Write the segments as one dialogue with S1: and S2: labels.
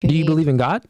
S1: Do you believe in God?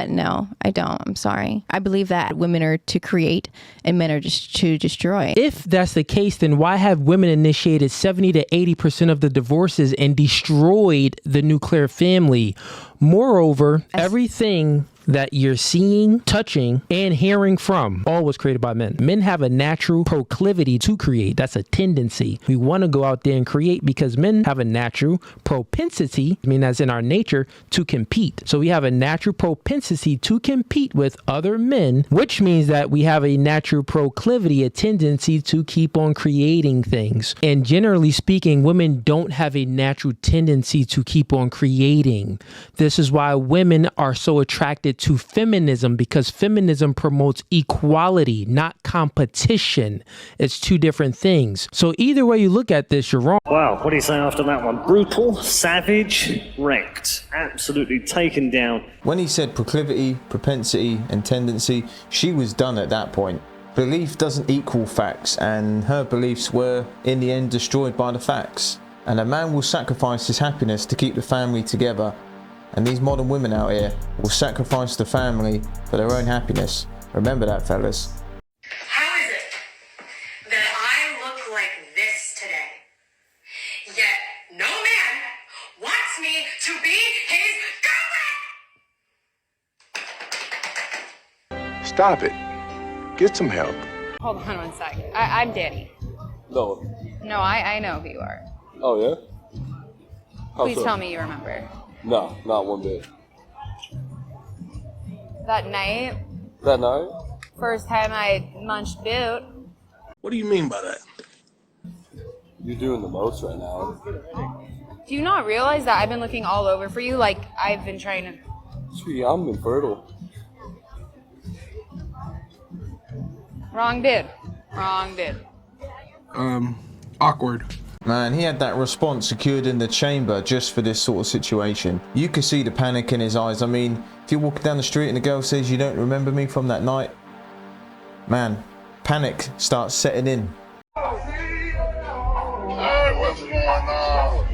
S2: No, I don't. I'm sorry. I believe that women are to create and men are just to destroy.
S1: If that's the case, then why have women initiated 70 to 80% of the divorces and destroyed the nuclear family? Moreover, everything that you're seeing, touching, and hearing from all was created by men. Men have a natural proclivity to create. That's a tendency. We want to go out there and create because men have a natural propensity, I mean, that's in our nature, to compete. So we have a natural propensity to compete with other men, which means that we have a natural proclivity, a tendency to keep on creating things. And generally speaking, women don't have a natural tendency to keep on creating. This is why women are so attracted to feminism, because feminism promotes equality, not competition. It's two different things. So either way you look at this, you're wrong.
S3: Wow, what do you say after that one? Brutal, savage, wrecked, absolutely taken down.
S4: When he said proclivity, propensity, and tendency, she was done at that point. Belief doesn't equal facts, and her beliefs were, in the end, destroyed by the facts. And a man will sacrifice his happiness to keep the family together. And these modern women out here will sacrifice the family for their own happiness. Remember that, fellas.
S5: How is it that I look like this today, yet no man wants me to be his girlfriend?
S6: Stop it. Get some help.
S7: Hold on one sec. I'm Danny.
S6: No.
S7: No, I know who you are.
S6: Oh, yeah?
S7: Please tell me you remember.
S6: No, not one bit.
S7: That night, first time I munched boot.
S6: What do you mean by that? You're doing the most right now.
S7: Do you not realize that I've been looking all over for you? Like, I've been trying to...
S6: Sweetie, I'm infertile.
S7: Wrong dude.
S6: Awkward.
S4: Man, he had that response secured in the chamber just for this sort of situation. You could see the panic in his eyes. I mean, if you're walking down the street and the girl says you don't remember me from that night, man, panic starts setting in.
S6: Hey, what's going on?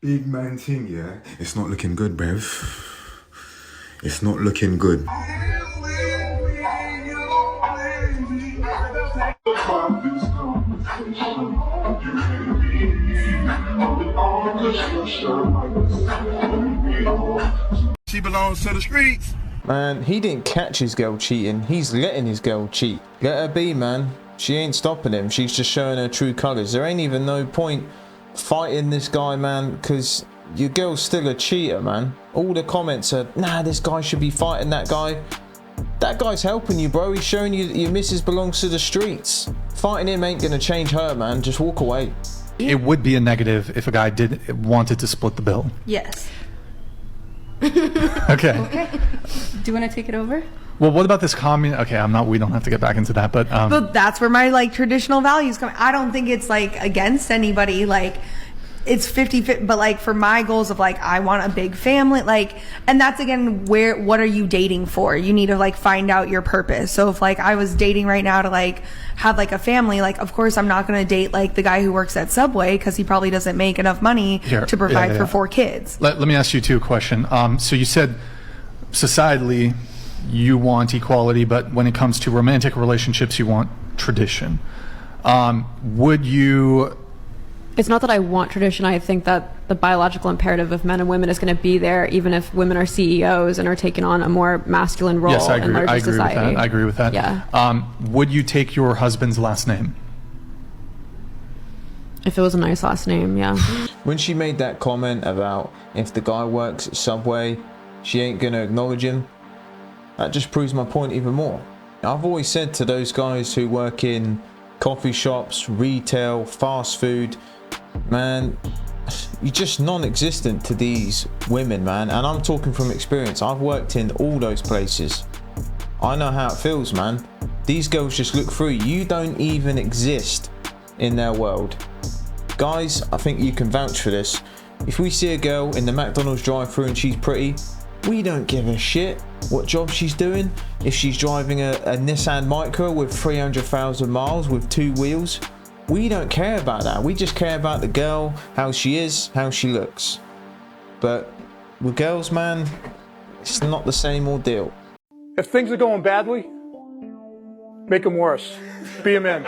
S8: Big man thing, yeah? It's not looking good, bruv. It's not looking good.
S6: She belongs to the streets.
S4: Man, he didn't catch his girl cheating. He's letting his girl cheat. Let her be, man. She ain't stopping him. She's just showing her true colours. There ain't even no point fighting this guy, man, because your girl's still a cheater, man. All the comments are, nah, this guy should be fighting that guy. That guy's helping you, bro. He's showing you that your missus belongs to the streets. Fighting him ain't gonna change her, man. Just walk away.
S9: It would be a negative if a guy wanted to split the bill.
S10: Yes.
S9: Okay.
S10: Do you want to take it over?
S9: Well, what about this comment? Okay, we don't have to get back into that, but
S10: But that's where my like traditional values come. I don't think it's like against anybody. Like it's 50-50, but like for my goals of like I want a big family, like, and that's again what are you dating for? You need to like find out your purpose. So if like I was dating right now to like have like a family, like of course I'm not going to date like the guy who works at Subway because he probably doesn't make enough money to provide for 4 kids.
S9: Let me ask you two a question. So you said societally you want equality, but when it comes to romantic relationships you want tradition. Would you...
S11: It's not that I want tradition. I think that the biological imperative of men and women is going to be there, even if women are CEOs and are taking on a more masculine role in larger society.
S9: I agree with that.
S11: Yeah.
S9: Would you take your husband's last name?
S11: If it was a nice last name, yeah.
S4: When she made that comment about if the guy works at Subway, she ain't going to acknowledge him, that just proves my point even more. I've always said to those guys who work in coffee shops, retail, fast food, man, you're just non-existent to these women, man. And I'm talking from experience. I've worked in all those places. I know how it feels, man. These girls just look through you. You don't even exist in their world. Guys, I think you can vouch for this. If we see a girl in the McDonald's drive-thru and she's pretty, We don't give a shit what job she's doing. If she's driving a Nissan Micra with 300,000 miles with 2 wheels, we don't care about that. We just care about the girl, how she is, how she looks. But with girls, man, it's not the same ordeal.
S12: If things are going badly, make them worse. Be a man.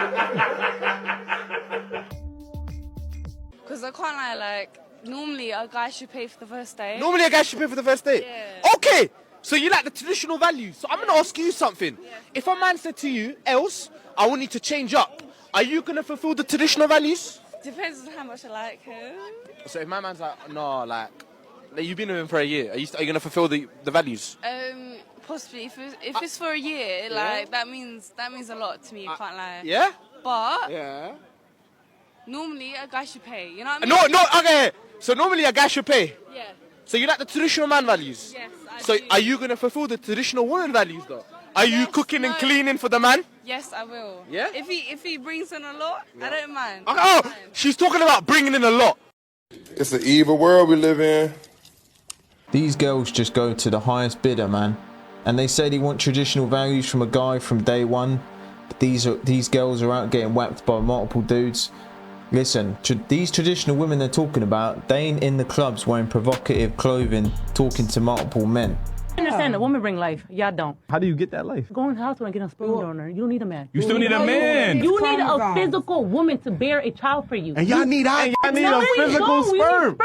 S7: Because I can't lie, like, normally a guy should pay for the first date.
S13: Normally a guy should pay for the first date?
S7: Yeah.
S13: Okay, so you like the traditional values. So I'm going to ask you something. Yeah. If a man said to you, else, I want you to change up, are you going to fulfill the traditional values?
S7: Depends on how much I like him.
S13: So if my man's like, no, like you've been with him for a year, are you going to fulfill the values?
S7: Possibly. If it's for a year, like, that means a lot to me, I can't lie.
S13: Yeah?
S7: But...
S13: Yeah.
S7: Normally, a guy should pay, you know what I mean?
S13: No, okay. So normally a guy should pay?
S7: Yeah.
S13: So you like the traditional man values?
S7: Yes, I
S13: So
S7: do.
S13: are you going to fulfill the traditional woman values though? Are you cooking and cleaning for the man?
S7: Yes, I will.
S13: Yeah?
S7: If he brings in a lot, I don't mind.
S13: Oh, she's talking about bringing in a lot.
S6: It's an evil world we live in.
S4: These girls just go to the highest bidder, man. And they say they want traditional values from a guy from day one. But these girls are out getting whacked by multiple dudes. Listen, these traditional women they're talking about, they ain't in the clubs wearing provocative clothing, talking to multiple men.
S14: I understand the woman bring life. Y'all don't.
S15: How do you get that life?
S14: Go in the hospital and get a sperm donor. You don't need a man.
S15: You still need a man.
S14: You need a physical woman to bear a child for you.
S15: And y'all need a physical sperm.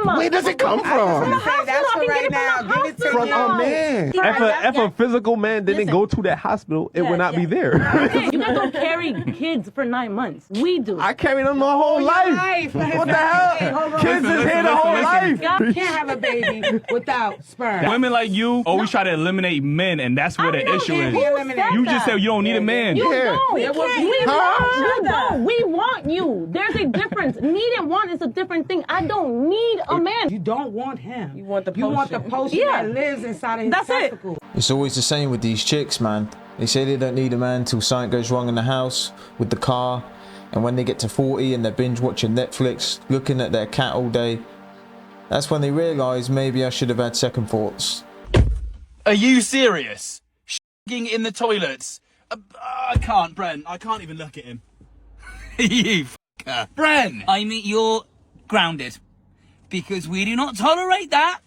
S14: Where
S15: does it come from?
S14: That's for right now. Give it to
S15: From a man. If a physical man didn't go to that hospital, it would not be there.
S14: You guys don't carry kids for 9 months. We do.
S15: I carried them my whole life. What the hell? Kids is here the whole life.
S16: You can't have a baby without sperm.
S15: Women like you always try to eliminate men, and that's where the issue is. You just said you don't need a man.
S14: You don't. We don't. We want you. There's a difference. Need and want is a different thing. I don't need a man.
S16: You don't want him.
S14: You want the potion.
S16: You want the potion that lives inside of his testicle.
S4: It's always the same with these chicks, man. They say they don't need a man till something goes wrong in the house, with the car, and when they get to 40 and they're binge watching Netflix, looking at their cat all day, that's when they realise maybe I should have had second thoughts.
S17: Are you serious? Shitting in the toilets? I can't, Bren. I can't even look at him. You fucker. Bren! I mean, you're grounded. Because we do not tolerate that.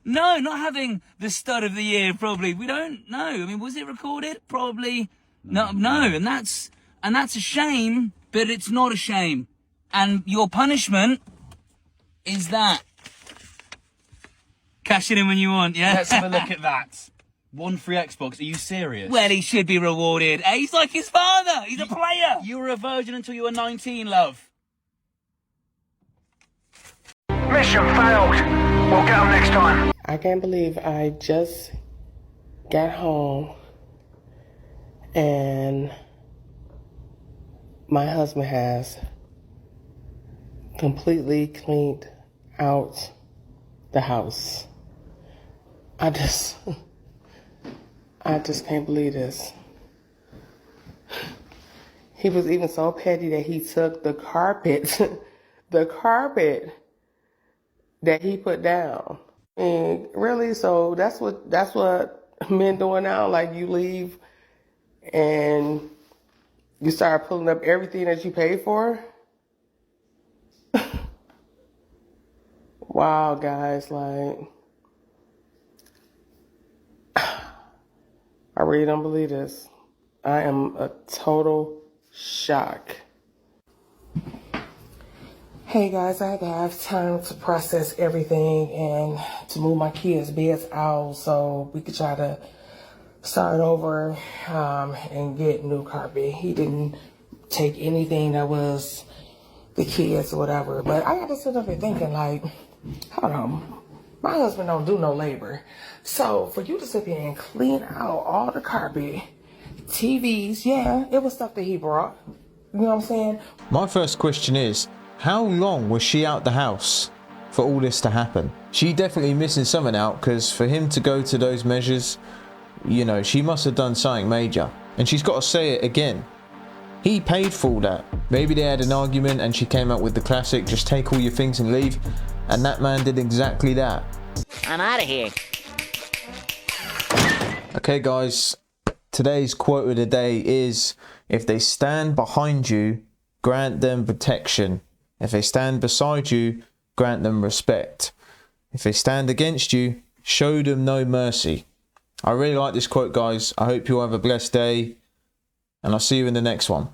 S17: No, not having the stud of the year, probably. We don't know. I mean, was it recorded? Probably. No. And that's a shame, but it's not a shame. And your punishment is that. Cash it in when you want, yeah?
S18: Let's have a look at that. 1 free Xbox. Are you serious?
S17: Well, he should be rewarded. He's like his father. He's a player.
S18: You were a virgin until you were 19, love.
S12: Mission failed. We'll get them next time.
S19: I can't believe I just got home and my husband has completely cleaned out the house. I just can't believe this. He was even so petty that he took the carpet, that he put down. And really, so that's what men doing now. Like, you leave and you start pulling up everything that you paid for. Wow, guys, like, I really don't believe this. I am a total shock. Hey guys, I had to have time to process everything and to move my kids' beds out so we could try to start over and get new carpet. He didn't take anything that was the kids or whatever, but I got to sit up and thinking, like, hold on, my husband don't do no labor. So for you to sit here and clean out all the carpet, TVs, yeah, it was stuff that he brought. You know what I'm saying?
S4: My first question is, how long was she out the house for all this to happen? She definitely missing something out, because for him to go to those measures, you know, she must have done something major. And she's got to say it again. He paid for all that. Maybe they had an argument and she came out with the classic, just take all your things and leave. And that man did exactly that.
S20: I'm out of here.
S4: Okay guys, today's quote of the day is, if they stand behind you, grant them protection. If they stand beside you, grant them respect. If they stand against you, show them no mercy. I really like this quote, guys. I hope you all have a blessed day, and I'll see you in the next one.